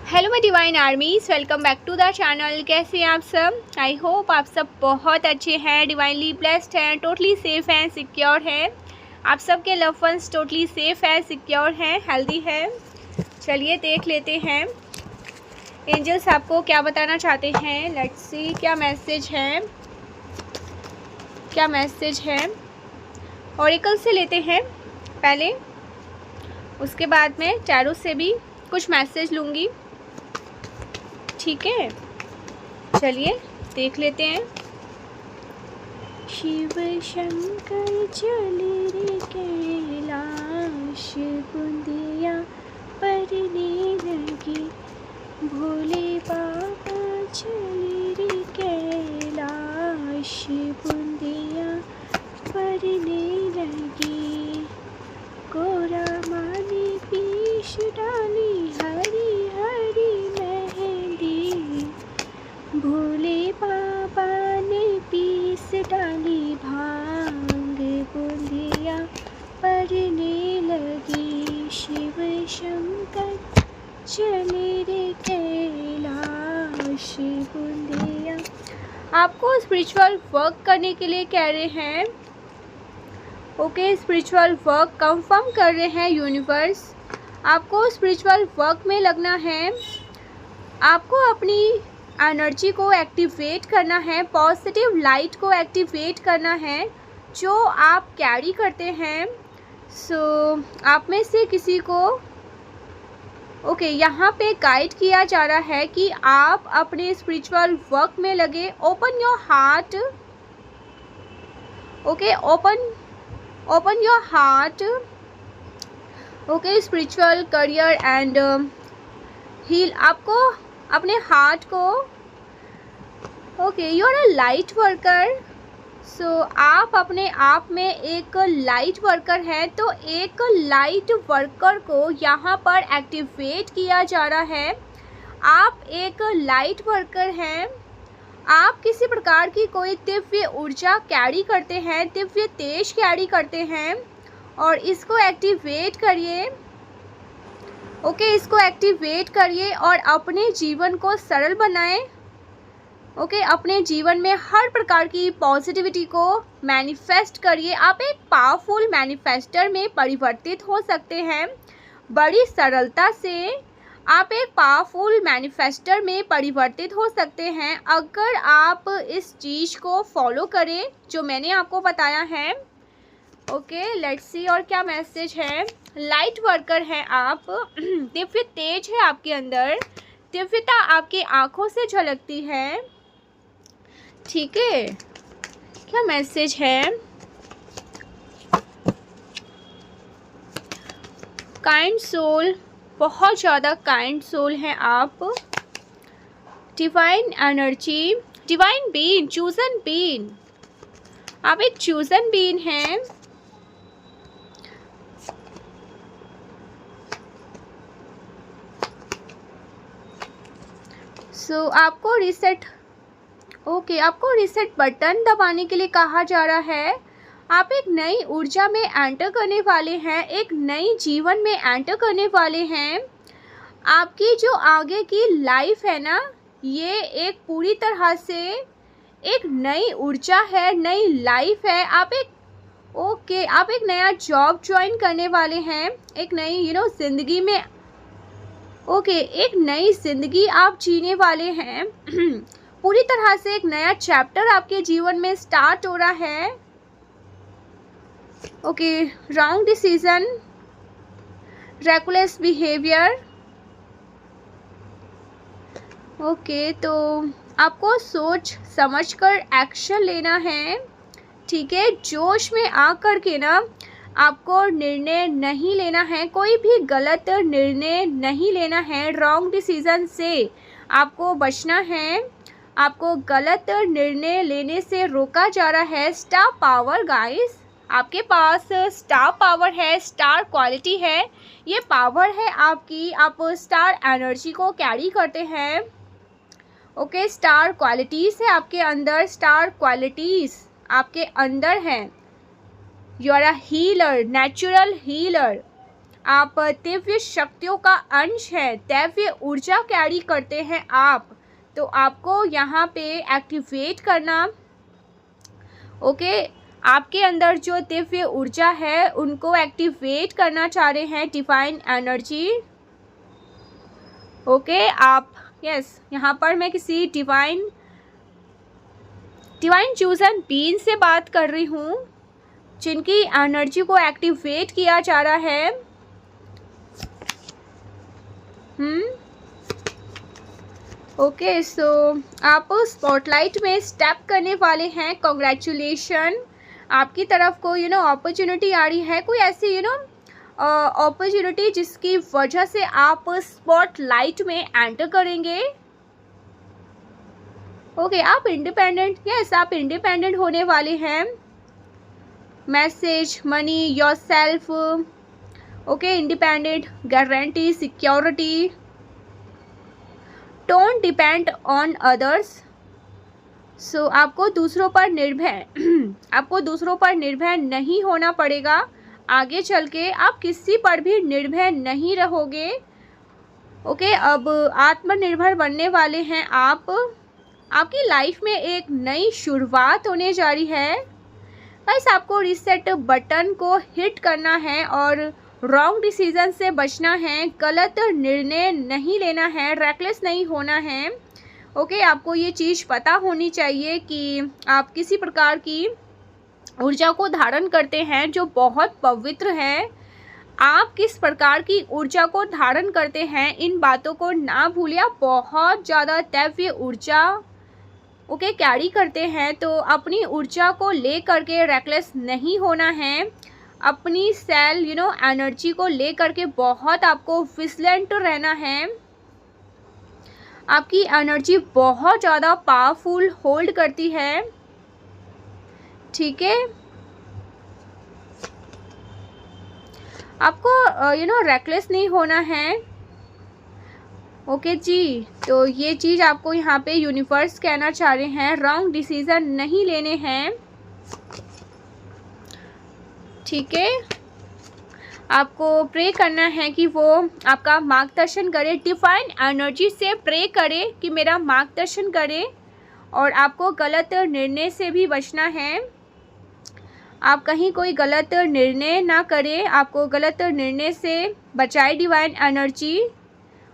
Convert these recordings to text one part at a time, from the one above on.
Hello my divine armies, welcome back to the channel. कैसे हैं आप सब? आई होप आप सब बहुत अच्छे हैं, डिवाइनली ब्लेस्ड हैं, टोटली सेफ़ हैं, सिक्योर हैं। आप सब के लव वंस टोटली सेफ़ हैं, सिक्योर हैं, हेल्दी हैं। चलिए देख लेते हैं एंजल्स आपको क्या बताना चाहते हैं। लेट्स सी क्या मैसेज है, क्या मैसेज है। ऑरेकल से लेते हैं पहले, उसके बाद में टैरो से भी कुछ मैसेज लूँगी, ठीक है। चलिए देख लेते हैं। शिव शंकर चले रे कैलाश, बुंदिया परने लगी, भोले बाबा चले रे कैलाश, बुंदिया परने लगी, कोरा माने पीस डाली, हरी हरी मेहंदी, भोले बाबा ने पीस डाली, भांग बुंदिया परने लगी, शिव शंकर चले रे कैलाश, बुंदिया। आपको स्पिरिचुअल वर्क करने के लिए कह रहे हैं, ओके। स्पिरिचुअल वर्क कंफर्म कर रहे हैं यूनिवर्स। आपको स्पिरिचुअल वर्क में लगना है, आपको अपनी एनर्जी को एक्टिवेट करना है, पॉजिटिव लाइट को एक्टिवेट करना है जो आप कैरी करते हैं। आप में से किसी को ओके यहाँ पे गाइड किया जा रहा है कि आप अपने स्पिरिचुअल वर्क में लगे। Open your heart, okay, open your heart, okay. Spiritual career and heal, आपको अपने हार्ट को, okay, you are a light worker. आप अपने आप में एक लाइट वर्कर है, तो एक लाइट वर्कर को यहाँ पर एक्टिवेट किया जा रहा है। आप एक लाइट वर्कर हैं, आप किसी प्रकार की कोई दिव्य ऊर्जा कैरी करते हैं, दिव्य तेज कैरी करते हैं, और इसको एक्टिवेट करिए, ओके। इसको एक्टिवेट करिए और अपने जीवन को सरल बनाएं, ओके। अपने जीवन में हर प्रकार की पॉजिटिविटी को मैनिफेस्ट करिए। आप एक पावरफुल मैनिफेस्टर में परिवर्तित हो सकते हैं बड़ी सरलता से। आप एक पावरफुल मैनिफेस्टर में परिवर्तित हो सकते हैं अगर आप इस चीज़ को फॉलो करें जो मैंने आपको बताया है, ओके। लेट्स सी और क्या मैसेज है। लाइट वर्कर हैं आप, दिव्य तेज है आपके अंदर, दिव्यता आपकी आंखों से झलकती है, ठीक है। क्या मैसेज है। काइंड सोल, बहुत ज़्यादा काइंड सोल हैं आप। Divine energy, divine being, chosen being, आप एक चूजन बीन हैं। आपको रीसेट, ओके, आपको रीसेट बटन दबाने के लिए कहा जा रहा है। आप एक नई ऊर्जा में एंटर करने वाले हैं, एक नई जीवन में एंटर करने वाले हैं। आपकी जो आगे की लाइफ है ना, ये एक पूरी तरह से एक नई ऊर्जा है, नई लाइफ है। आप एक ओके, आप एक नया जॉब ज्वाइन करने वाले हैं, एक नई ज़िंदगी में, ओके, एक नई ज़िंदगी आप जीने वाले हैं। पूरी तरह से एक नया चैप्टर आपके जीवन में स्टार्ट हो रहा है, okay. Wrong decision, reckless behaviour, okay. तो आपको सोच समझकर एक्शन लेना है, ठीक है। जोश में आकर के ना आपको निर्णय नहीं लेना है, कोई भी गलत निर्णय नहीं लेना है। रॉन्ग डिसीजन से आपको बचना है, आपको गलत निर्णय लेने से रोका जा रहा है। स्टार पावर गाइस, आपके पास स्टार पावर है, स्टार क्वालिटी है, ये पावर है आपकी। आप स्टार एनर्जी को कैरी करते हैं, ओके। स्टार क्वालिटीज़ है आपके अंदर, स्टार क्वालिटीज़ आपके अंदर हैं। You are a healer, natural healer. आप दिव्य शक्तियों का अंश है, दैवीय ऊर्जा कैरी करते हैं आप, तो आपको यहाँ पे एक्टिवेट करना। ओके, आपके अंदर जो दिव्य ऊर्जा है उनको एक्टिवेट करना चाह रहे हैं, डिवाइन एनर्जी। ओके, आप यस, यहाँ पर मैं किसी डिवाइन चूजन बीइंग से बात कर रही हूँ, जिनकी एनर्जी को एक्टिवेट किया जा रहा है। ओके, सो आप स्पॉटलाइट में स्टेप करने वाले हैं। कॉन्ग्रेचुलेशन, आपकी तरफ को अपॉर्चुनिटी आ रही है, कोई ऐसी अपॉर्चुनिटी जिसकी वजह से आप स्पॉटलाइट में एंटर करेंगे। ओके, आप इंडिपेंडेंट, यस, आप इंडिपेंडेंट होने वाले हैं। Message, money, yourself. Okay, independent, guarantee, security, don't depend on others. So आपको दूसरों पर निर्भर नहीं होना पड़ेगा। आगे चल के आप किसी पर भी निर्भर नहीं रहोगे। ओके, अब आत्मनिर्भर बनने वाले हैं आप। आपकी लाइफ में एक नई शुरुआत होने जा रही है। गाइस, आपको रीसेट बटन को हिट करना है और रॉन्ग डिसीजन से बचना है, गलत निर्णय नहीं लेना है, रेकलेस नहीं होना है। ओके, आपको ये चीज़ पता होनी चाहिए कि आप किसी प्रकार की ऊर्जा को धारण करते हैं जो बहुत पवित्र है। आप किस प्रकार की ऊर्जा को धारण करते हैं, इन बातों को ना भूलिए। आप बहुत ज़्यादा दैवीय ऊर्जा ओके कैरी करते हैं, तो अपनी ऊर्जा को ले करके रेकलेस नहीं होना है। अपनी सेल एनर्जी को ले करके बहुत आपको विजिलेंट रहना है। आपकी एनर्जी बहुत ज़्यादा पावरफुल होल्ड करती है, ठीक है। आपको रेकलेस नहीं होना है। ओके जी, तो ये चीज़ आपको यहाँ पे यूनिवर्स कहना चाह रहे हैं, रॉन्ग डिसीज़न नहीं लेने हैं, ठीक है। आपको प्रे करना है कि वो आपका मार्गदर्शन करे, डिवाइन एनर्जी से प्रे करे कि मेरा मार्गदर्शन करे। और आपको गलत निर्णय से भी बचना है। आप कहीं कोई गलत निर्णय ना करें, आपको गलत निर्णय से बचाए डिवाइन एनर्जी।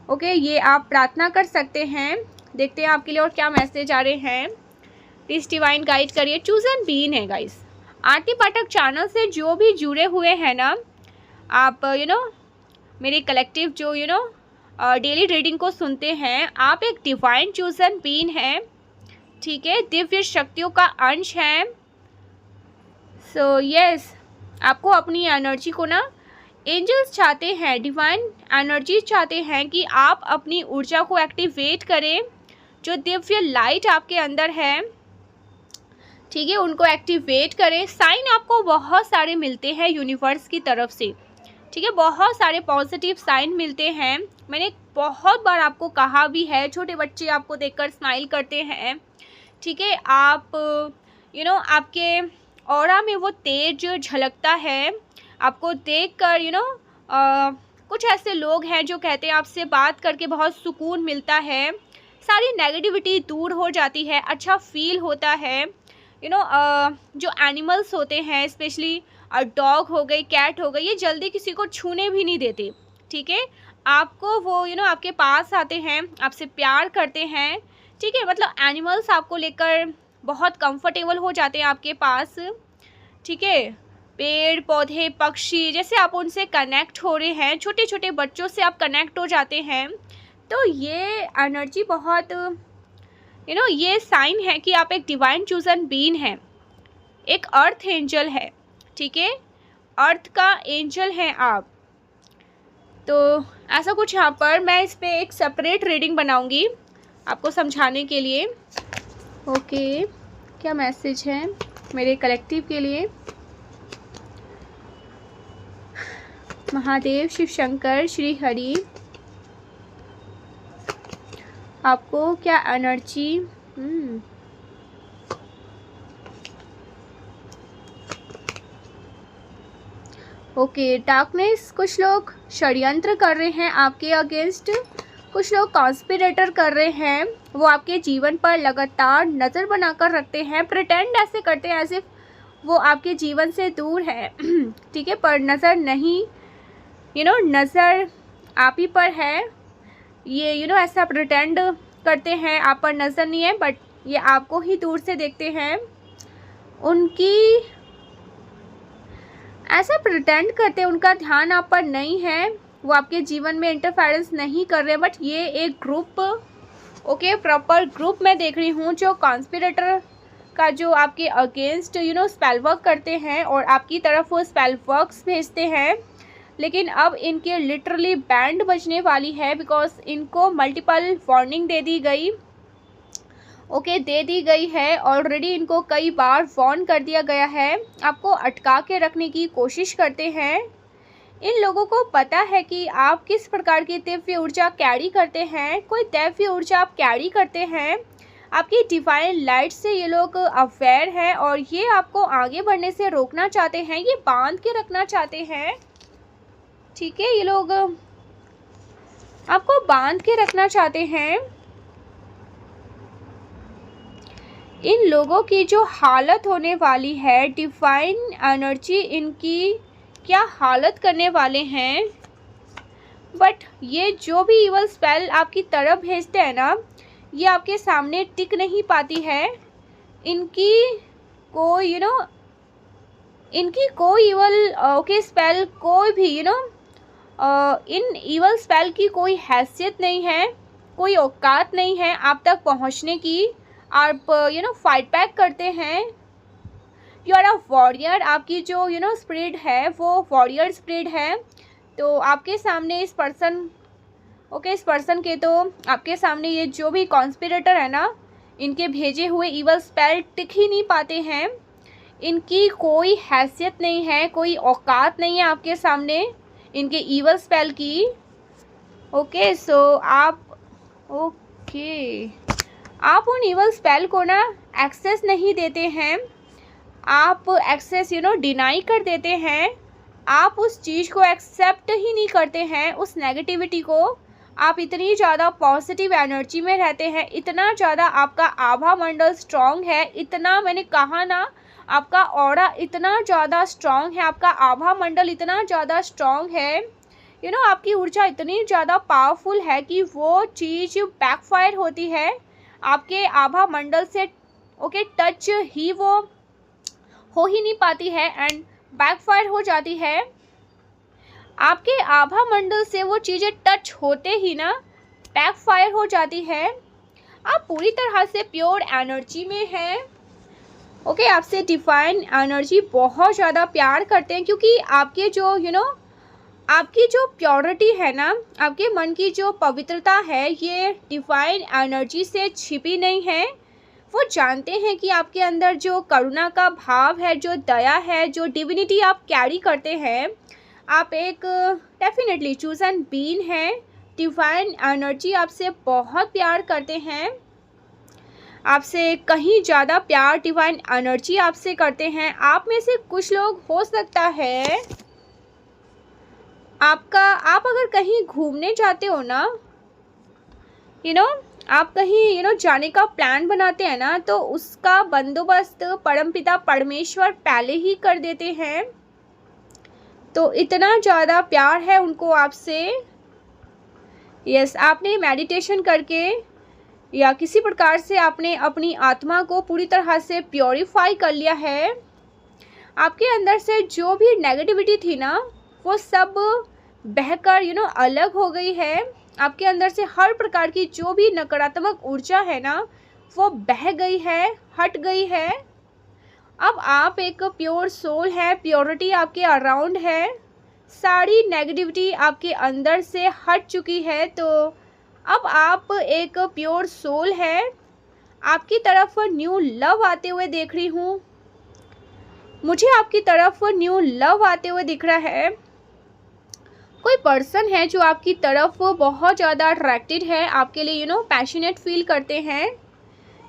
ओके, ये आप प्रार्थना कर सकते हैं। देखते हैं आपके लिए और क्या मैसेज आ रहे हैं। प्लीज़ डिवाइन गाइड करिए। चूजन बीन है गाइस। आरती पाठक चैनल से जो भी जुड़े हुए हैं ना, आप मेरे कलेक्टिव जो डेली रीडिंग को सुनते हैं, आप एक डिवाइन चूजन बीन है, ठीक है, दिव्य शक्तियों का अंश है। सो यस, आपको अपनी एनर्जी को ना एंजल्स चाहते हैं, डिवाइन एनर्जी चाहते हैं कि आप अपनी ऊर्जा को एक्टिवेट करें। जो दिव्य लाइट आपके अंदर है, ठीक है, उनको एक्टिवेट करें। साइन आपको बहुत सारे मिलते हैं यूनिवर्स की तरफ से, ठीक है, बहुत सारे पॉजिटिव साइन मिलते हैं। मैंने बहुत बार आपको कहा भी है, छोटे बच्चे आपको देखकर स्माइल करते हैं, ठीक है। आप आपके ऑरा में वो तेज झलकता है। आपको देखकर कुछ ऐसे लोग हैं जो कहते हैं आपसे बात करके बहुत सुकून मिलता है, सारी नेगेटिविटी दूर हो जाती है, अच्छा फील होता है। जो एनिमल्स होते हैं, स्पेशली डॉग हो गई, कैट हो गई, ये जल्दी किसी को छूने भी नहीं देते, ठीक है। आपको वो आपके पास आते हैं, आपसे प्यार करते हैं, ठीक है। मतलब एनिमल्स आपको लेकर बहुत कंफर्टेबल हो जाते हैं आपके पास, ठीक है। पेड़ पौधे पक्षी, जैसे आप उनसे कनेक्ट हो रहे हैं, छोटे छोटे बच्चों से आप कनेक्ट हो जाते हैं। तो ये एनर्जी बहुत ये साइन है कि आप एक डिवाइन चूजन बीन हैं, एक अर्थ एंजल है, ठीक है, अर्थ का एंजल हैं आप। तो ऐसा कुछ यहाँ पर मैं इस पर एक सेपरेट रीडिंग बनाऊंगी आपको समझाने के लिए। ओके, क्या मैसेज है मेरे कलेक्टिव के लिए। महादेव, शिव शंकर, श्री हरि, आपको क्या एनर्जी ओके, डार्कनेस, कुछ लोग षड्यंत्र कर रहे हैं आपके अगेंस्ट, कुछ लोग कॉन्स्पिरेटर कर रहे हैं, वो आपके जीवन पर लगातार नज़र बनाकर रखते हैं, प्रिटेंड ऐसे करते हैं एज इफ वो आपके जीवन से दूर है ठीक है, पर नज़र नहीं, नज़र आप ही पर है, ये ऐसा प्रिटेंड करते हैं, आप पर नज़र नहीं है, बट ये आपको ही दूर से देखते हैं। उनकी ऐसा प्रिटेंड करते हैं, उनका ध्यान आप पर नहीं है, वो आपके जीवन में इंटरफेरेंस नहीं कर रहे, बट ये एक ग्रुप, ओके, प्रॉपर ग्रुप मैं देख रही हूँ जो कॉन्स्पिरेटर का जो आपके अगेंस्ट स्पेल वर्क करते हैं और आपकी तरफ वो स्पेल वर्क्स भेजते हैं। लेकिन अब इनके लिटरली बैंड बजने वाली है, बिकॉज इनको मल्टीपल वार्निंग दे दी गई, ओके, दे दी गई है ऑलरेडी, इनको कई बार वार्न कर दिया गया है, आपको अटका के रखने की कोशिश करते हैं। इन लोगों को पता है कि आप किस प्रकार की दिव्य ऊर्जा कैरी करते हैं, कोई दिव्य ऊर्जा आप कैरी करते हैं, आपकी डिवाइन लाइट से ये लोग अवेयर हैं और ये आपको आगे बढ़ने से रोकना चाहते हैं, ये बांध के रखना चाहते हैं, ठीक है, ये लोग आपको बांध के रखना चाहते हैं। इन लोगों की जो हालत होने वाली है, डिवाइन एनर्जी इनकी क्या हालत करने वाले हैं, बट ये जो भी इवल स्पेल आपकी तरफ भेजते हैं ना, ये आपके सामने टिक नहीं पाती है, इनकी कोई इनकी कोई इवल ओके स्पेल, कोई भी इन इवल स्पेल की कोई हैसियत नहीं है, कोई औकात नहीं है आप तक पहुंचने की। आप फाइट बैक करते हैं, यू आर अ वॉरियर, आपकी जो स्पिरिट है वो वॉरियर स्पिरिट है। तो आपके सामने इस पर्सन, ओके, इस पर्सन के तो आपके सामने ये जो भी कॉन्स्पिरेटर है ना, इनके भेजे हुए इवल स्पेल टिक ही नहीं पाते हैं, इनकी कोई हैसियत नहीं है, कोई औकात नहीं है आपके सामने इनके इवल स्पेल की। ओके, सो आप उन इवल स्पेल को ना एक्सेस नहीं देते हैं, आप एक्सेस डिनाई कर देते हैं, आप उस चीज़ को एक्सेप्ट ही नहीं करते हैं, उस नेगेटिविटी को। आप इतनी ज़्यादा पॉजिटिव एनर्जी में रहते हैं, इतना ज़्यादा आपका आभा मंडल स्ट्रॉन्ग है, इतना मैंने कहा ना, आपका ऑरा इतना ज़्यादा स्ट्रॉन्ग है, आपका आभा मंडल इतना ज़्यादा स्ट्रॉन्ग है, आपकी ऊर्जा इतनी ज़्यादा पावरफुल है कि वो चीज़ बैकफायर होती है आपके आभा मंडल से, ओके, टच ही वो हो ही नहीं पाती है एंड बैकफायर हो जाती है। आपके आभा मंडल से वो चीज़ें टच होते ही ना बैकफायर हो जाती है। आप पूरी तरह से प्योर एनर्जी में हैं, ओके, आपसे डिवाइन एनर्जी बहुत ज़्यादा प्यार करते हैं, क्योंकि आपके जो आपकी जो प्योरिटी है ना, आपके मन की जो पवित्रता है, ये डिवाइन एनर्जी से छिपी नहीं है। वो जानते हैं कि आपके अंदर जो करुणा का भाव है, जो दया है, जो डिविनिटी आप कैरी करते हैं, आप एक डेफिनेटली चूज़न बीन है। डिवाइन एनर्जी आपसे बहुत प्यार करते हैं, आपसे कहीं ज़्यादा प्यार डिवाइन एनर्जी आपसे करते हैं। आप में से कुछ लोग हो सकता है आप अगर कहीं घूमने जाते हो ना, आप कहीं जाने का प्लान बनाते हैं ना, तो उसका बंदोबस्त परमपिता परमेश्वर पहले ही कर देते हैं। तो इतना ज़्यादा प्यार है उनको आपसे। यस, आपने मेडिटेशन करके या किसी प्रकार से आपने अपनी आत्मा को पूरी तरह से प्योरीफाई कर लिया है। आपके अंदर से जो भी नेगेटिविटी थी ना, वो सब बहकर अलग हो गई है। आपके अंदर से हर प्रकार की जो भी नकारात्मक ऊर्जा है ना, वो बह गई है, हट गई है। अब आप एक प्योर सोल है, प्योरिटी आपके अराउंड है, सारी नेगेटिविटी आपके अंदर से हट चुकी है। तो अब आप एक प्योर सोल है, आपकी तरफ न्यू लव आते हुए देख रही हूँ, मुझे आपकी तरफ न्यू लव आते हुए दिख रहा है। कोई पर्सन है जो आपकी तरफ बहुत ज़्यादा अट्रैक्टेड है, आपके लिए पैशनेट फील करते हैं।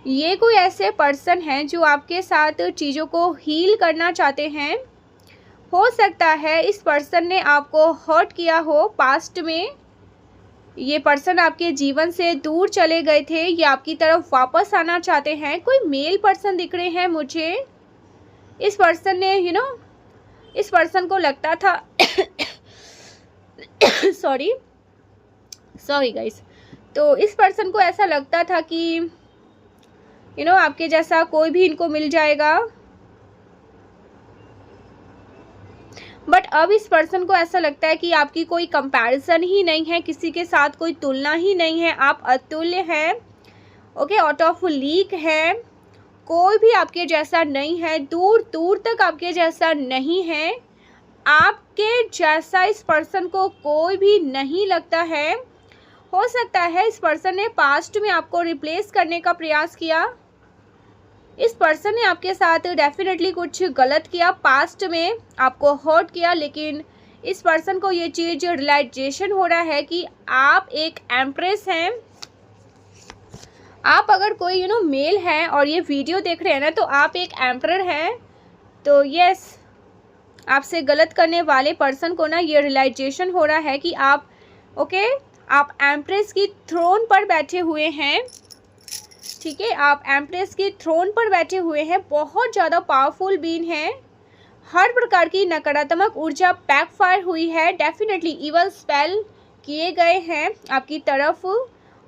ये कोई ऐसे पर्सन हैं जो आपके साथ चीज़ों को हील करना चाहते हैं, हो सकता है इस पर्सन ने आपको हर्ट किया हो पास्ट में, ये पर्सन आपके जीवन से दूर चले गए थे, ये आपकी तरफ वापस आना चाहते हैं। कोई मेल पर्सन दिख रहे हैं मुझे। इस पर्सन ने इस पर्सन को लगता था सॉरी गाइस। तो इस पर्सन को ऐसा लगता था कि आपके जैसा कोई भी इनको मिल जाएगा, बट अब इस पर्सन को ऐसा लगता है कि आपकी कोई कंपैरिजन ही नहीं है, किसी के साथ कोई तुलना ही नहीं है, आप अतुल्य हैं। ओके, आउट ऑफ लीग है, कोई भी आपके जैसा नहीं है, दूर दूर तक आपके जैसा नहीं है। आपके जैसा इस पर्सन को कोई भी नहीं लगता है। हो सकता है इस पर्सन ने पास्ट में आपको रिप्लेस करने का प्रयास किया। इस पर्सन ने आपके साथ डेफिनेटली कुछ गलत किया, पास्ट में आपको हर्ट किया, लेकिन इस पर्सन को ये चीज़ रियलाइजेशन हो रहा है कि आप एक एम्प्रेस हैं। आप अगर कोई मेल हैं और ये वीडियो देख रहे हैं ना, तो आप एक एम्परर हैं। तो यस, आपसे गलत करने वाले पर्सन को ना ये रियलाइजेशन हो रहा है कि आप आप एम्प्रेस की थ्रोन पर बैठे हुए हैं। ठीक है, आप एम्प्रेस की थ्रोन पर बैठे हुए हैं, बहुत ज़्यादा पावरफुल बीइंग हैं। हर प्रकार की नकारात्मक ऊर्जा बैकफायर हुई है, डेफिनेटली इवल स्पेल किए गए हैं आपकी तरफ,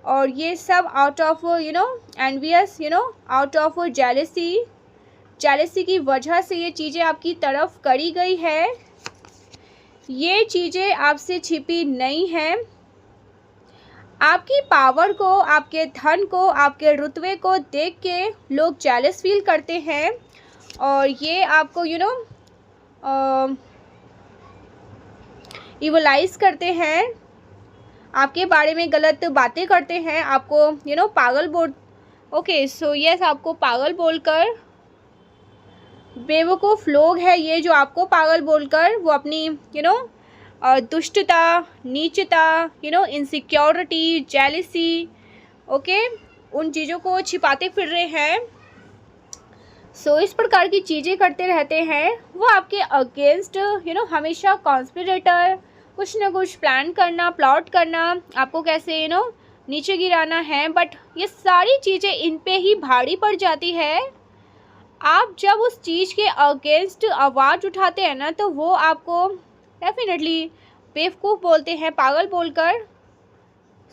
और ये सब out of envious out of jealousy की वजह से ये चीज़ें आपकी तरफ करी गई है। ये चीज़ें आपसे छिपी नहीं हैं। आपकी पावर को, आपके धन को, आपके रुतबे को देख के लोग जेलस फील करते हैं, और ये आपको इवलाइज करते हैं, आपके बारे में गलत बातें करते हैं, आपको पागल बोल सो यस, आपको पागल बोलकर, बेवकूफ़ लोग हैं ये जो आपको पागल बोलकर वो अपनी दुष्टता, नीचता, इनसिक्योरिटी, जेलिसी, उन चीज़ों को छिपाते फिर रहे हैं। सो इस प्रकार की चीज़ें करते रहते हैं। वो आपके अगेंस्ट हमेशा कॉन्स्पिरेटर, कुछ ना कुछ प्लान करना, प्लॉट करना, आपको कैसे नीचे गिराना है, बट ये सारी चीज़ें इन पे ही भारी पड़ जाती है। आप जब उस चीज़ के अगेंस्ट आवाज़ उठाते हैं ना, तो वो आपको डेफिनेटली बेवकूफ़ बोलते हैं, पागल बोलकर।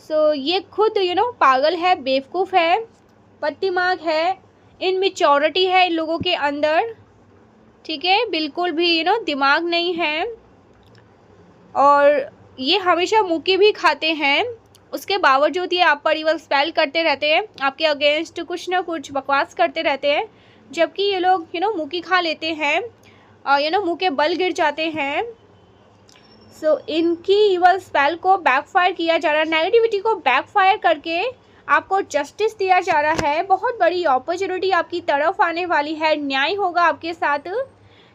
सो ये खुद पागल है, बेवकूफ़ है, बददिमाग है, इनमेच्योरिटी है इन लोगों के अंदर। ठीक है, बिल्कुल भी दिमाग नहीं है, और ये हमेशा मुक्की भी खाते हैं। उसके बावजूद ये आप पर इवल स्पेल करते रहते हैं, आपके अगेंस्ट कुछ ना कुछ बकवास करते रहते हैं, जबकि ये लोग मुक्की खा लेते हैं, मुँह के बल गिर जाते हैं। सो इनकी इवल स्पेल को बैकफायर किया जा रहा है, नेगेटिविटी को बैकफायर करके आपको जस्टिस दिया जा रहा है। बहुत बड़ी अपॉर्चुनिटी आपकी तरफ आने वाली है, न्याय होगा आपके साथ।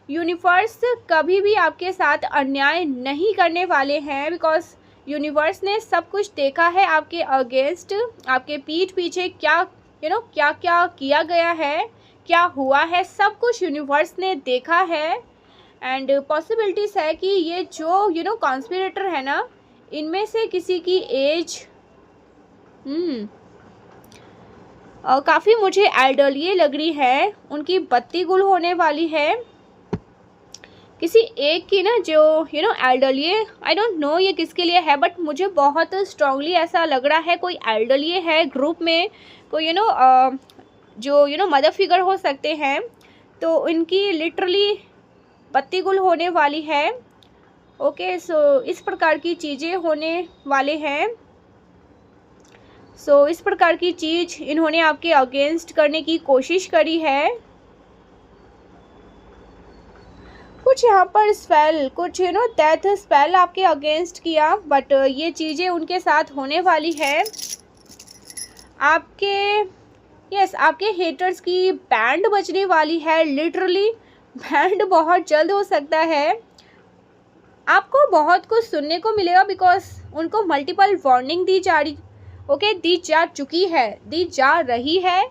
यूनिवर्स कभी भी आपके साथ अन्याय नहीं करने वाले हैं, बिकॉज यूनिवर्स ने सब कुछ देखा है आपके अगेंस्ट, आपके पीठ पीछे क्या क्या क्या किया गया है, क्या हुआ है, सब कुछ यूनिवर्स ने देखा है। एंड पॉसिबिलिटीज़ है कि ये जो कॉन्स्पिरेटर है ना, इनमें से किसी की एज काफ़ी मुझे एल्डरली लग रही है, उनकी बत्ती गुल होने वाली है। किसी एक की ना जो एल्डरली, आई डोंट नो ये किसके लिए है, बट मुझे बहुत स्ट्रांगली ऐसा लग रहा है कोई एल्डरली है ग्रुप में, कोई जो मदर फिगर हो सकते हैं, तो इनकी लिटरली बत्ती गुल होने वाली है। सो इस प्रकार की चीज़ें होने वाले हैं। सो इस प्रकार की चीज़ इन्होंने आपके अगेंस्ट करने की कोशिश करी है। कुछ यहाँ पर स्पेल, कुछ डेथ स्पेल आपके अगेंस्ट किया, बट ये चीज़ें उनके साथ होने वाली है। आपके हेटर्स की बैंड बजने वाली है, लिटरली बैंड बहुत जल्द हो सकता है। आपको बहुत कुछ सुनने को मिलेगा, बिकॉज उनको मल्टीपल वार्निंग दी जा चुकी है, दी जा रही है,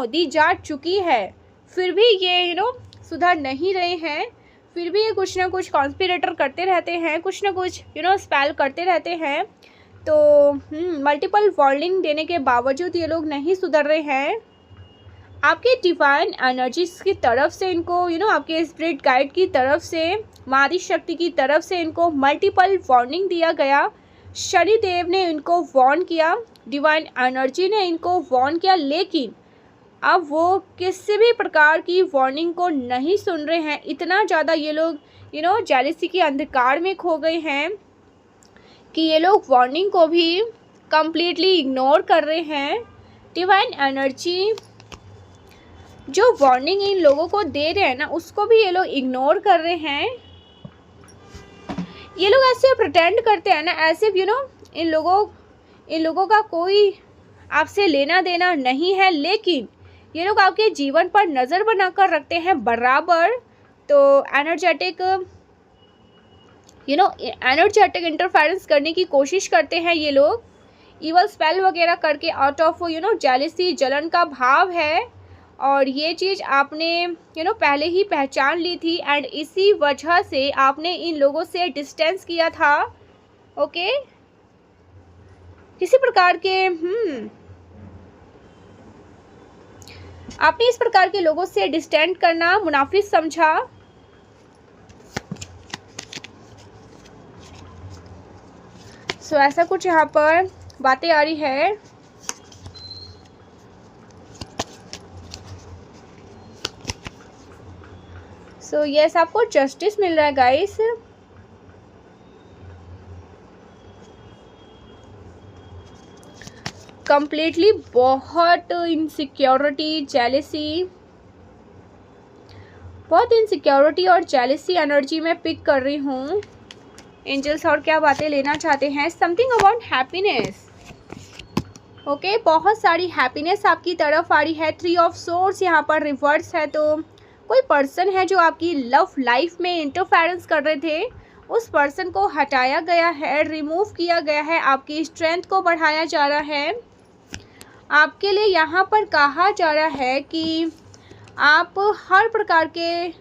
दी जा चुकी है, फिर भी ये सुधर नहीं रहे हैं, फिर भी ये कुछ ना कुछ कॉन्स्पिरेटर करते रहते हैं, कुछ ना कुछ स्पेल करते रहते हैं। तो मल्टीपल वार्निंग देने के बावजूद ये लोग नहीं सुधर रहे हैं। आपके डिवाइन एनर्जीज की तरफ से इनको आपके स्पिरिट गाइड की तरफ से, मादी शक्ति की तरफ से इनको मल्टीपल वार्निंग दिया गया। शनिदेव ने इनको वार्न किया, डिवाइन एनर्जी ने इनको वार्न किया, लेकिन अब वो किसी भी प्रकार की वार्निंग को नहीं सुन रहे हैं। इतना ज़्यादा ये लोग जेलसी के अंधकार में खो गए हैं कि ये लोग वार्निंग को भी कंप्लीटली इग्नोर कर रहे हैं। डिवाइन एनर्जी जो वार्निंग इन लोगों को दे रहे हैं ना, उसको भी ये लोग इग्नोर कर रहे हैं। ये लोग ऐसे प्रिटेंड करते हैं ना, ऐसे इन लोगों का कोई आपसे लेना देना नहीं है, लेकिन ये लोग आपके जीवन पर नज़र बनाकर रखते हैं बराबर। तो एनर्जेटिक एनर्जेटिक इंटरफेरेंस करने की कोशिश करते हैं ये लोग, इवल स्पेल वगैरह करके, आउट ऑफ जेलसी, जलन का भाव है। और ये चीज़ आपने पहले ही पहचान ली थी, एंड इसी वजह से आपने इन लोगों से डिस्टेंस किया था। ओके, किसी प्रकार के आपने इस प्रकार के लोगों से डिस्टेंस करना मुनाफिक समझा। सो ऐसा कुछ यहाँ पर बातें आ रही है। सो यस, आपको जस्टिस मिल रहा है गाइस। कंप्लीटली बहुत इनसिक्योरिटी, जेलसी, बहुत इनसिक्योरिटी और जेलसी एनर्जी में पिक कर रही हूँ। एंजल्स और क्या बातें लेना चाहते हैं? Something about happiness. ओके, बहुत सारी हैप्पीनेस आपकी तरफ आ रही है। 3 ऑफ सोर्ड्स यहाँ पर रिवर्स है। तो कोई पर्सन है जो आपकी लव लाइफ में इंटरफेरेंस कर रहे थे, उस पर्सन को हटाया गया है, रिमूव किया गया है, आपकी स्ट्रेंथ को बढ़ाया जा रहा है। आपके लिए यहाँ पर कहा जा रहा है कि आप हर प्रकार के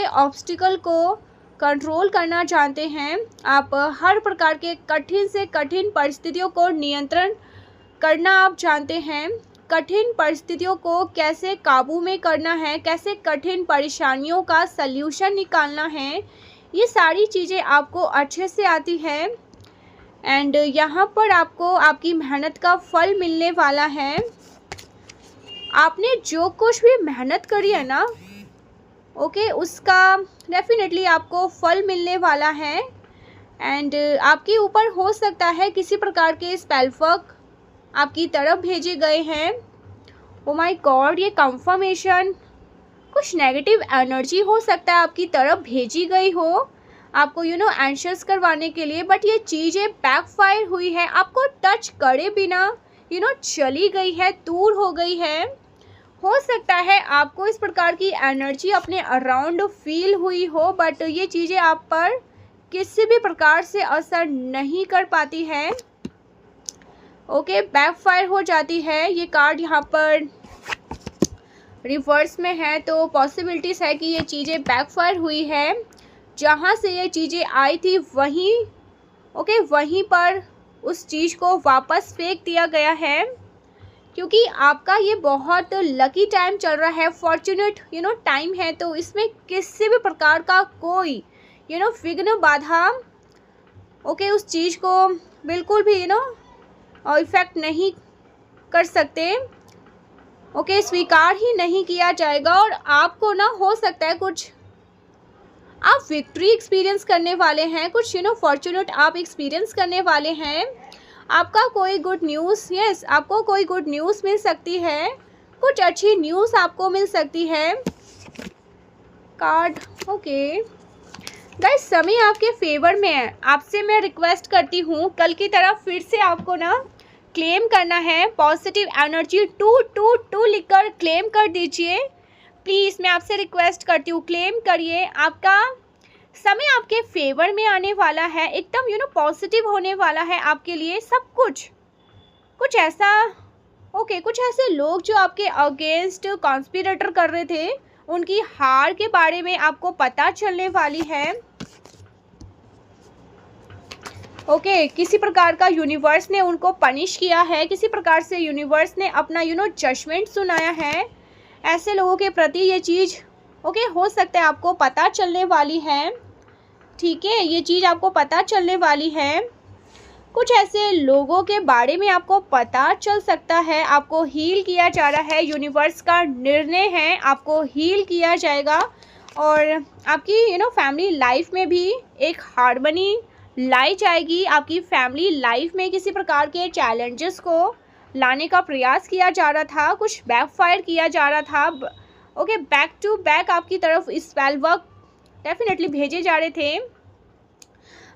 ऑब्स्टिकल को कंट्रोल करना जानते हैं। आप हर प्रकार के कठिन से कठिन परिस्थितियों को नियंत्रण करना आप जानते हैं। कठिन परिस्थितियों को कैसे काबू में करना है, कैसे कठिन परेशानियों का सल्यूशन निकालना है, ये सारी चीज़ें आपको अच्छे से आती है। एंड यहाँ पर आपको आपकी मेहनत का फल मिलने वाला है। आपने जो कुछ भी मेहनत करी है ना, उसका डेफिनेटली आपको फल मिलने वाला है। एंड आपके ऊपर हो सकता है किसी प्रकार के स्पेल वर्क आपकी तरफ भेजे गए हैं। ओ माय गॉड, ये कंफर्मेशन, कुछ नेगेटिव एनर्जी हो सकता है आपकी तरफ भेजी गई हो आपको एंशियस करवाने के लिए, बट ये चीज़ें बैकफायर हुई है, आपको टच करे बिना चली गई है, दूर हो गई है। हो सकता है आपको इस प्रकार की एनर्जी अपने अराउंड फील हुई हो, बट ये चीज़ें आप पर किसी भी प्रकार से असर नहीं कर पाती है। ओके, बैकफायर हो जाती है। ये कार्ड यहाँ पर रिवर्स में है, तो पॉसिबिलिटीज़ है कि ये चीज़ें बैकफायर हुई है। जहाँ से ये चीज़ें आई थी वहीं पर उस चीज़ को वापस फेंक दिया गया है, क्योंकि आपका ये बहुत लकी टाइम चल रहा है, फॉर्चुनेट टाइम है। तो इसमें किसी भी प्रकार का कोई विघ्न बाधा उस चीज़ को बिल्कुल भी इफेक्ट नहीं कर सकते। स्वीकार ही नहीं किया जाएगा। और आपको हो सकता है कुछ आप विक्ट्री एक्सपीरियंस करने वाले हैं, कुछ फॉर्चुनेट आप एक्सपीरियंस करने वाले हैं। आपका कोई गुड न्यूज़, आपको कोई गुड न्यूज़ मिल सकती है, कुछ अच्छी न्यूज़ आपको मिल सकती है। कार्ड गाइस, समय आपके फेवर में है। आपसे मैं रिक्वेस्ट करती हूँ कल की तरह फिर से आपको क्लेम करना है। पॉजिटिव एनर्जी 222 लिखकर क्लेम कर दीजिए प्लीज़। मैं आपसे रिक्वेस्ट करती हूँ, क्लेम करिए। आपका समय आपके फेवर में आने वाला है, एकदम पॉजिटिव होने वाला है आपके लिए सब कुछ ऐसा। कुछ ऐसे लोग जो आपके अगेंस्ट कॉन्स्पिरेटर कर रहे थे, उनकी हार के बारे में आपको पता चलने वाली है। ओके, किसी प्रकार का यूनिवर्स ने उनको पनिश किया है, किसी प्रकार से यूनिवर्स ने अपना जजमेंट सुनाया है। ऐसे लोगों के प्रति ये चीज़ हो सकता है आपको पता चलने वाली है। ठीक है, ये चीज़ आपको पता चलने वाली है। कुछ ऐसे लोगों के बारे में आपको पता चल सकता है। आपको हील किया जा रहा है, यूनिवर्स का निर्णय है, आपको हील किया जाएगा। और आपकी फैमिली लाइफ में भी एक हार्मनी लाई जाएगी। आपकी फैमिली लाइफ में किसी प्रकार के चैलेंजेस को लाने का प्रयास किया जा रहा था, कुछ बैकफायर किया जा रहा था। ओके, बैक टू बैक आपकी तरफ स्पेल वर्क डेफिनेटली भेजे जा रहे थे।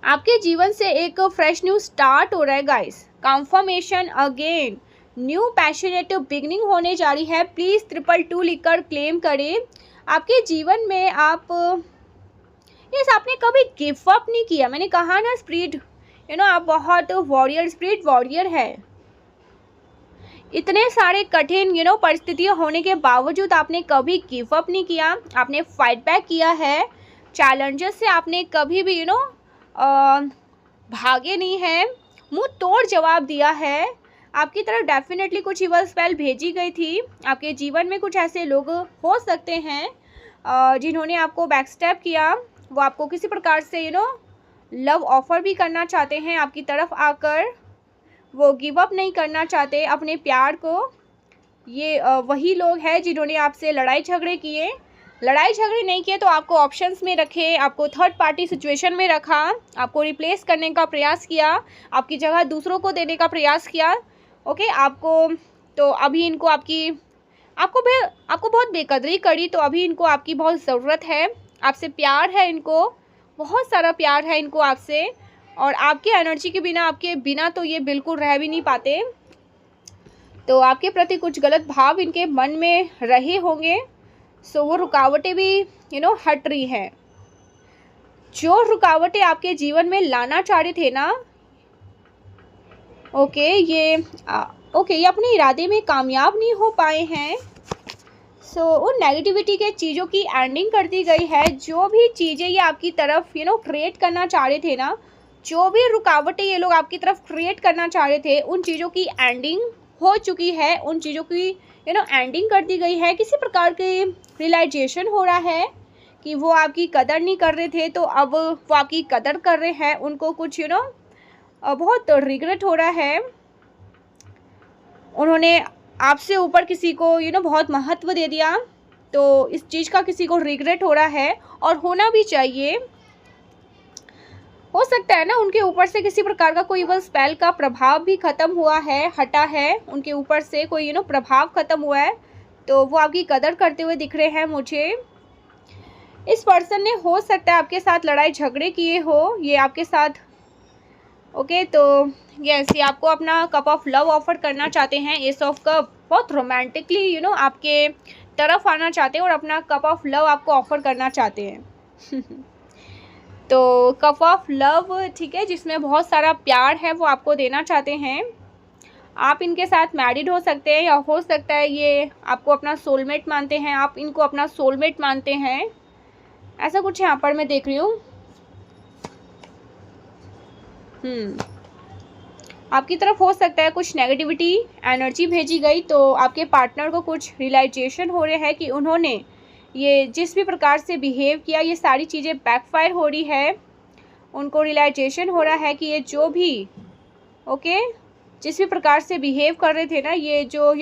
आपके जीवन से एक फ्रेश न्यू स्टार्ट हो रहा है guys. Confirmation again, new passionate beginning होने जा रही है। प्लीज़ 222 लिखकर क्लेम करें। आपके जीवन में आपने कभी गिव अप नहीं किया। मैंने कहा ना स्पिरिट आप बहुत वॉरियर, स्पिरिट वॉरियर है। इतने सारे कठिन परिस्थितियाँ होने के बावजूद आपने कभी गिव अप नहीं किया। आपने फाइट बैक किया है। चैलेंजेस से आपने कभी भी भागे नहीं है, मुंह तोड़ जवाब दिया है। आपकी तरफ डेफिनेटली कुछ इवल स्पेल भेजी गई थी। आपके जीवन में कुछ ऐसे लोग हो सकते हैं जिन्होंने आपको बैकस्टेप किया। वो आपको किसी प्रकार से लव ऑफर भी करना चाहते हैं आपकी तरफ आकर। वो गिव अप नहीं करना चाहते अपने प्यार को। ये वही लोग हैं जिन्होंने आपसे लड़ाई झगड़े किए। लड़ाई झगड़े नहीं किए तो आपको ऑप्शंस में रखे, आपको थर्ड पार्टी सिचुएशन में रखा, आपको रिप्लेस करने का प्रयास किया, आपकी जगह दूसरों को देने का प्रयास किया। ओके, तो अभी इनको आपको बहुत बेकदरी करी, तो अभी इनको आपकी बहुत ज़रूरत है। आपसे प्यार है, इनको बहुत सारा प्यार है इनको आपसे। और आपके एनर्जी के बिना, आपके बिना तो ये बिल्कुल रह भी नहीं पाते। तो आपके प्रति कुछ गलत भाव इनके मन में रहे होंगे। सो वो रुकावटें भी हट रही हैं। जो रुकावटें आपके जीवन में लाना चाह रहे थे ना, ये अपने इरादे में कामयाब नहीं हो पाए हैं। सो उन नेगेटिविटी के चीज़ों की एंडिंग कर दी गई है। जो भी चीज़ें ये आपकी तरफ क्रिएट करना चाह रहे थे ना, जो भी रुकावटें ये लोग आपकी तरफ क्रिएट करना चाह रहे थे, उन चीज़ों की एंडिंग हो चुकी है। उन चीज़ों की एंडिंग कर दी गई है। किसी प्रकार के रियलाइजेशन हो रहा है कि वो आपकी कदर नहीं कर रहे थे, तो अब वो आपकी कदर कर रहे हैं। उनको कुछ बहुत रिग्रेट हो रहा है। उन्होंने आपसे ऊपर किसी को बहुत महत्व दे दिया, तो इस चीज़ का किसी को रिग्रेट हो रहा है। और होना भी चाहिए। हो सकता है ना उनके ऊपर से किसी प्रकार का कोई इवल स्पेल का प्रभाव भी ख़त्म हुआ है, हटा है। उनके ऊपर से कोई प्रभाव ख़त्म हुआ है, तो वो आपकी कदर करते हुए दिख रहे हैं मुझे। इस पर्सन ने हो सकता है आपके साथ लड़ाई झगड़े किए हो, ये आपके साथ। तो यस, ये आपको अपना कप ऑफ लव ऑफर करना चाहते हैं। एस ऑफ कप बहुत रोमांटिकली आपके तरफ आना चाहते हैं और अपना कप ऑफ लव आपको ऑफर करना चाहते हैं। तो कप ऑफ लव, ठीक है, जिसमें बहुत सारा प्यार है, वो आपको देना चाहते हैं। आप इनके साथ मैरिड हो सकते हैं, या हो सकता है ये आपको अपना सोलमेट मानते हैं, आप इनको अपना सोलमेट मानते हैं। ऐसा कुछ यहाँ पर मैं देख रही हूँ। आपकी तरफ हो सकता है कुछ नेगेटिविटी एनर्जी भेजी गई, तो आपके पार्टनर को कुछ रियलाइजेशन हो रहे हैं कि उन्होंने ये जिस भी प्रकार से बिहेव किया, ये सारी चीज़ें बैकफायर हो रही है। उनको रियलाइजेशन हो रहा है कि ये जो भी जिस भी प्रकार से बिहेव कर रहे थे ना, ये जो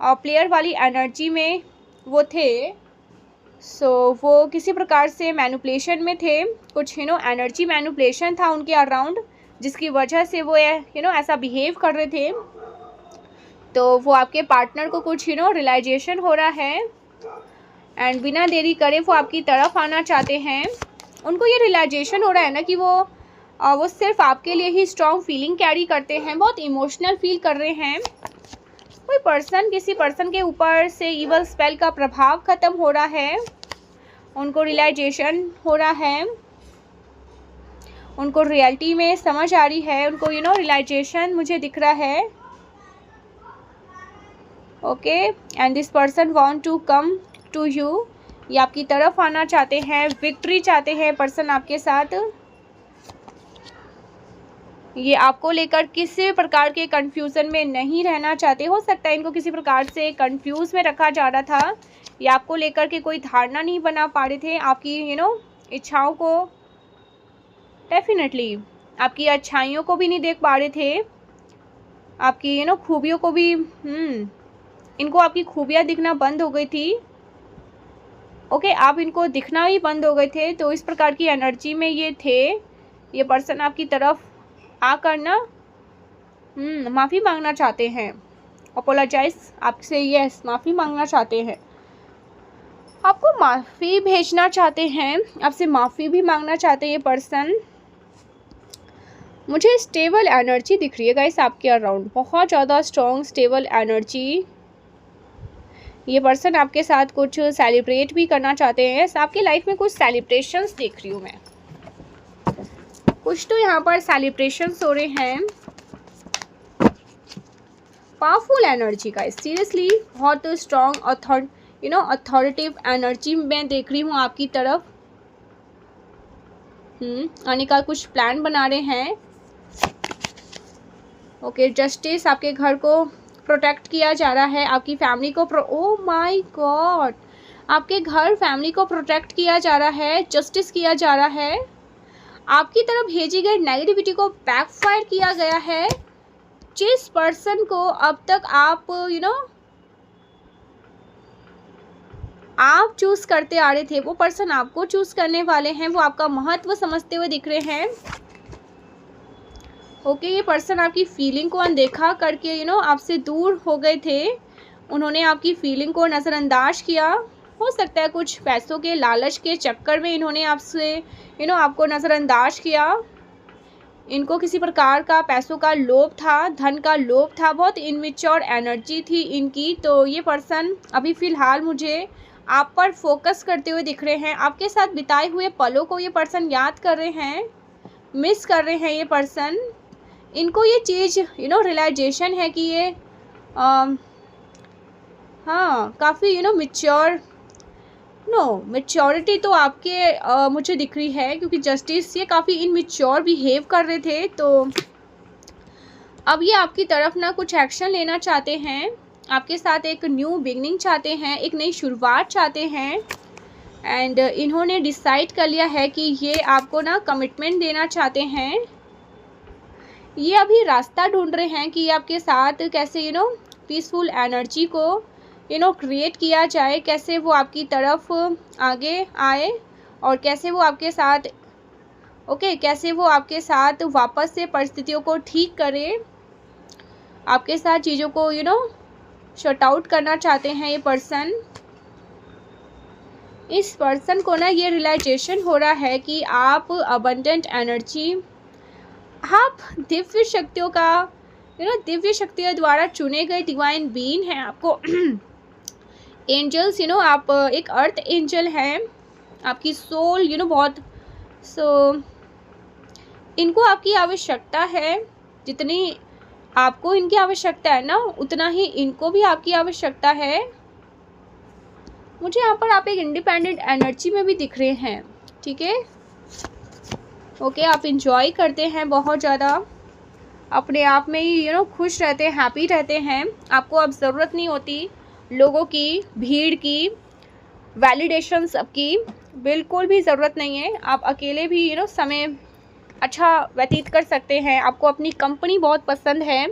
प्लेयर वाली एनर्जी में वो थे, वो किसी प्रकार से मैनिपुलेशन में थे। कुछ एनर्जी मैनिपुलेशन था उनके अराउंड, जिसकी वजह से वो ऐसा बिहेव कर रहे थे। तो वो आपके पार्टनर को कुछ रियलाइजेशन हो रहा है, एंड बिना देरी करे वो आपकी तरफ आना चाहते हैं। उनको ये रियलाइजेशन हो रहा है ना कि वो सिर्फ आपके लिए ही स्ट्रॉन्ग फीलिंग कैरी करते हैं, बहुत इमोशनल फील कर रहे हैं। कोई पर्सन, किसी पर्सन के ऊपर से इवल स्पेल का प्रभाव ख़त्म हो रहा है। उनको रियलाइजेशन हो रहा है, उनको रियलिटी में समझ आ रही है, उनको रियलाइजेशन मुझे दिख रहा है। And this person want to come to you. ये आपकी तरफ आना चाहते हैं, विक्ट्री चाहते हैं पर्सन आपके साथ। ये आपको लेकर किसी प्रकार के कंफ्यूजन में नहीं रहना चाहते। हो सकता है इनको किसी प्रकार से कंफ्यूज में रखा जा रहा था, ये आपको लेकर के कोई धारणा नहीं बना पा रहे थे, आपकी इच्छाओं को, डेफिनेटली आपकी अच्छाइयों को भी नहीं देख पा रहे थे, आपकी खूबियों को भी। इनको आपकी खूबियाँ दिखना बंद हो गई थी। ओके, आप इनको दिखना ही बंद हो गए थे। तो इस प्रकार की एनर्जी में ये थे। ये पर्सन आपकी तरफ आकर ना माफ़ी मांगना चाहते हैं, अपोलोजाइज आपसे, यस माफ़ी मांगना चाहते हैं, आपको माफ़ी भेजना चाहते हैं, आपसे माफ़ी भी मांगना चाहते हैं ये पर्सन। मुझे स्टेबल एनर्जी दिख रही है गाइस आपके अराउंड, बहुत ज़्यादा स्ट्रॉन्ग स्टेबल एनर्जी। ये पर्सन आपके साथ कुछ सेलिब्रेट भी करना चाहते हैं। आपकी लाइफ में कुछ सेलिब्रेशंस देख रही हूँ मैं, कुछ तो यहाँ पर सेलिब्रेशंस हो रहे हैं। पावरफुल एनर्जी गाइस, सीरियसली बहुत स्ट्रॉन्ग अथॉरिटेटिव एनर्जी मैं देख रही हूँ आपकी तरफ। आने का कुछ प्लान बना रहे हैं। ओके, जस्टिस, आपके घर को प्रोटेक्ट किया जा रहा है, आपकी फैमिली को ओह माय गॉड, आपके घर फैमिली को प्रोटेक्ट किया जा रहा है, जस्टिस किया जा रहा है। आपकी तरफ भेजी गई नेगेटिविटी को बैकफायर किया गया है। जिस पर्सन को अब तक आप आप चूज करते आ रहे थे, वो पर्सन आपको चूज करने वाले हैं, वो आपका महत्व समझते हुए दिख रहे हैं। ओके, ये पर्सन आपकी फीलिंग को अनदेखा करके आपसे दूर हो गए थे। उन्होंने आपकी फीलिंग को नज़रअंदाज किया। हो सकता है कुछ पैसों के लालच के चक्कर में इन्होंने आपसे आपको नज़रअंदाज किया। इनको किसी प्रकार का पैसों का लोभ था, धन का लोभ था, बहुत इनमेच्योर एनर्जी थी इनकी। तो ये पर्सन अभी फ़िलहाल मुझे आप पर फोकस करते हुए दिख रहे हैं। आपके साथ बिताए हुए पलों को ये पर्सन याद कर रहे हैं, मिस कर रहे हैं ये पर्सन। इनको ये चीज़ रियलाइजेशन है कि ये हाँ काफ़ी मैच्योरिटी तो आपके मुझे दिख रही है, क्योंकि जस्टिस ये काफ़ी इनमेच्योर बिहेव कर रहे थे। तो अब ये आपकी तरफ ना कुछ एक्शन लेना चाहते हैं, आपके साथ एक न्यू बिगनिंग चाहते हैं, एक नई शुरुआत चाहते हैं। एंड इन्होंने डिसाइड कर लिया है कि ये आपको ना कमिटमेंट देना चाहते हैं। ये अभी रास्ता ढूंढ रहे हैं कि आपके साथ कैसे पीसफुल एनर्जी को क्रिएट किया जाए, कैसे वो आपकी तरफ आगे आए और कैसे वो आपके साथ कैसे वो आपके साथ वापस से परिस्थितियों को ठीक करे, आपके साथ चीज़ों को शट आउट करना चाहते हैं ये पर्सन। इस पर्सन को ना ये रियलाइजेशन हो रहा है कि आप अबंडेंट एनर्जी, आप दिव्य शक्तियों का दिव्य शक्तियों द्वारा चुने गए डिवाइन बीइंग हैं। आपको एंजल्स आप एक अर्थ एंजल हैं, आपकी सोल बहुत इनको आपकी आवश्यकता है। जितनी आपको इनकी आवश्यकता है ना, उतना ही इनको भी आपकी आवश्यकता है। मुझे यहाँ पर आप एक इंडिपेंडेंट एनर्जी में भी दिख रहे हैं, ठीक है। ओके, आप इंजॉय करते हैं बहुत ज़्यादा, अपने आप में ही खुश रहते हैं, हैप्पी रहते हैं। आपको अब ज़रूरत नहीं होती लोगों की, भीड़ की, वैलिडेशन सबकी, बिल्कुल भी ज़रूरत नहीं है। आप अकेले भी समय अच्छा व्यतीत कर सकते हैं। आपको अपनी कंपनी बहुत पसंद है,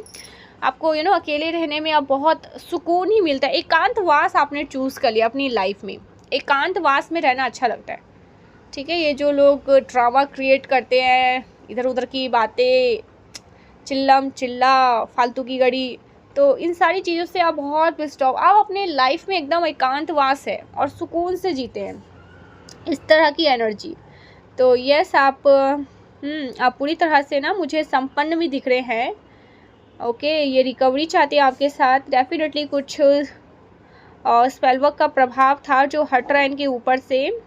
आपको अकेले रहने में अब बहुत सुकून ही मिलता है। एकांतवास आपने चूज़ कर लिया अपनी लाइफ में, एकांतवास में रहना अच्छा लगता है, ठीक है। ये जो लोग ड्रामा क्रिएट करते हैं, इधर उधर की बातें, चिल्लम चिल्ला, फालतू की गड़ी, तो इन सारी चीज़ों से आप बहुत पिस्ड ऑफ, आप अपने लाइफ में एकदम एकांतवास है और सुकून से जीते हैं, इस तरह की एनर्जी। तो यस, आप पूरी तरह से ना मुझे संपन्न भी दिख रहे हैं। ओके, ये रिकवरी चाहते हैं आपके साथ। डेफिनेटली कुछ स्पेल वर्क का प्रभाव था जो हट रहा है इनके ऊपर से।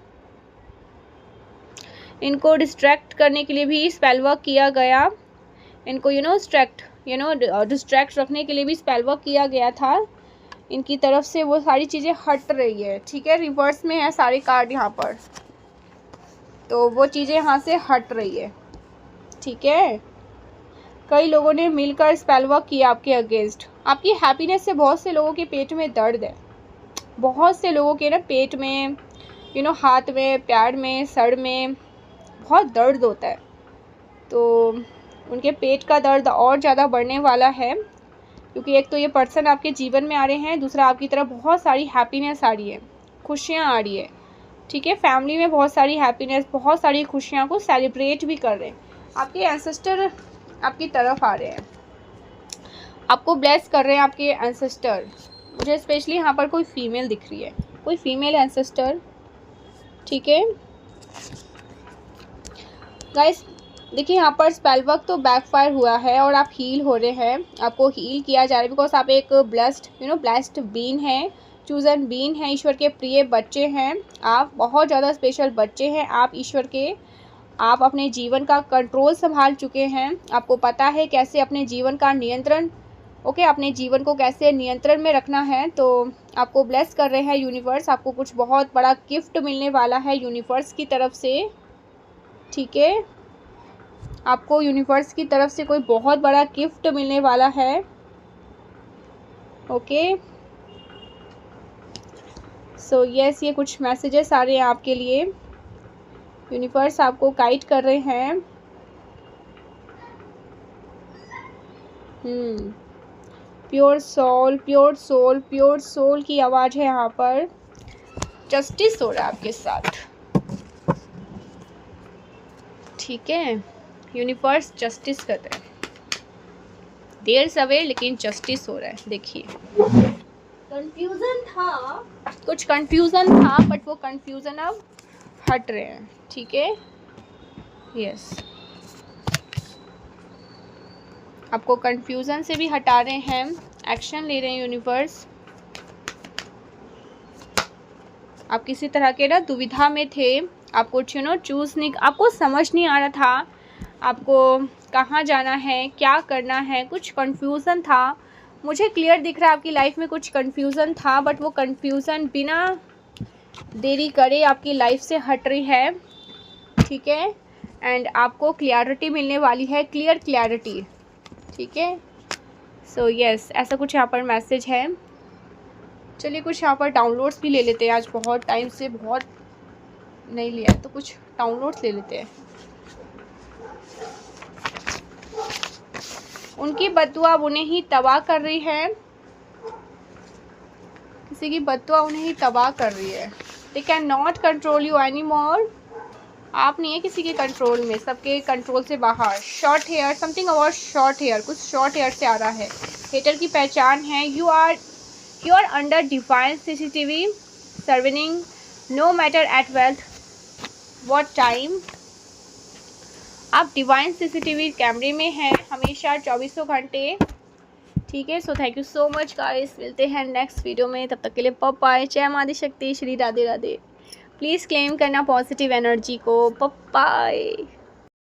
इनको डिस्ट्रैक्ट करने के लिए भी स्पेल वर्क किया गया, इनको डिस्ट्रैक्ट रखने के लिए भी स्पेल वर्क किया गया था। इनकी तरफ से वो सारी चीज़ें हट रही है, ठीक है। रिवर्स में है सारे कार्ड यहाँ पर, तो वो चीज़ें यहाँ से हट रही है, ठीक है। कई लोगों ने मिलकर स्पेल वर्क किया आपके अगेंस्ट। आपकी हैप्पीनेस से बहुत से लोगों के पेट में दर्द है, बहुत से लोगों के ना पेट में, हाथ में, पैर में, सर में बहुत दर्द होता है, तो उनके पेट का दर्द और ज़्यादा बढ़ने वाला है, क्योंकि एक तो ये पर्सन आपके जीवन में आ रहे हैं, दूसरा आपकी तरफ बहुत सारी हैप्पीनेस आ रही है, खुशियाँ आ रही है, ठीक है। फैमिली में बहुत सारी हैप्पीनेस, बहुत सारी खुशियाँ को सेलिब्रेट भी कर रहे हैं। आपके एंसेस्टर आपकी तरफ आ रहे हैं, आपको ब्लेस कर रहे हैं आपके एंसेस्टर। मुझे स्पेशली यहाँ पर कोई फीमेल दिख रही है, कोई फीमेल एंसेस्टर, ठीक है गाइस। देखिए यहाँ पर स्पेल वर्क तो बैकफायर हुआ है और आप हील हो रहे हैं, आपको हील किया जा रहा है, बिकॉज आप एक ब्लेस्ड बीन हैं, चूजन बीन हैं, ईश्वर के प्रिय बच्चे हैं, आप बहुत ज़्यादा स्पेशल बच्चे हैं, आप ईश्वर के, आप अपने जीवन का कंट्रोल संभाल चुके हैं, आपको पता है कैसे अपने जीवन का नियंत्रण, अपने जीवन को कैसे नियंत्रण में रखना है। तो आपको ब्लेस कर रहे हैं यूनिवर्स, आपको कुछ बहुत बड़ा गिफ्ट मिलने वाला है यूनिवर्स की तरफ से, ठीक है। आपको यूनिवर्स की तरफ से कोई बहुत बड़ा गिफ्ट मिलने वाला है, ओके। सो यस, ये कुछ मैसेजेस आ रहे हैं आपके लिए, यूनिवर्स आपको गाइड कर रहे हैं। Pure soul, pure soul, pure soul की आवाज़ है यहाँ पर। जस्टिस हो रहा है आपके साथ, ठीक है। यूनिवर्स जस्टिस कर रहे हैं, देर सवेर लेकिन जस्टिस हो रहा है। देखिए कंफ्यूजन था, कुछ कंफ्यूजन था, बट वो कंफ्यूजन अब हट रहे हैं, ठीक है। यस, आपको कंफ्यूजन से भी हटा रहे हैं, एक्शन ले रहे हैं यूनिवर्स। आप किसी तरह के ना दुविधा में थे, आपको चूज नहीं, आपको समझ नहीं आ रहा था आपको कहाँ जाना है, क्या करना है, कुछ कंफ्यूजन था। मुझे क्लियर दिख रहा है आपकी लाइफ में कुछ कंफ्यूजन था, बट वो कंफ्यूजन बिना देरी करे आपकी लाइफ से हट रही है, ठीक है। एंड आपको क्लियरिटी मिलने वाली है, क्लियर क्लैरिटी, ठीक है। सो यस, ऐसा कुछ यहाँ पर मैसेज है। चलिए कुछ यहाँ पर डाउनलोड्स भी ले लेते हैं, आज बहुत टाइम से बहुत नहीं लिया, तो कुछ डाउनलोड्स ले लेते हैं। उनकी बद्दुआ उन्हें ही तबाह कर रही है, किसी की बद्दुआ उन्हें ही तबाह कर रही है। They can not control you any more, आप नहीं है किसी के कंट्रोल में, सबके कंट्रोल से बाहर। Short hair, something about short hair, कुछ शॉर्ट हेयर से आ रहा है। हेटर की पहचान है, you are under divine CCTV serving no matter at wealth what time. आप डिवाइन CCTV कैमरे में हैं हमेशा 24 घंटे, ठीक है। So thank you so much guys, मिलते हैं नेक्स्ट वीडियो में, तब तक के लिए बाय। जय माता शक्ति, श्री राधे राधे। प्लीज़ क्लेम करना पॉजिटिव एनर्जी को, बाय।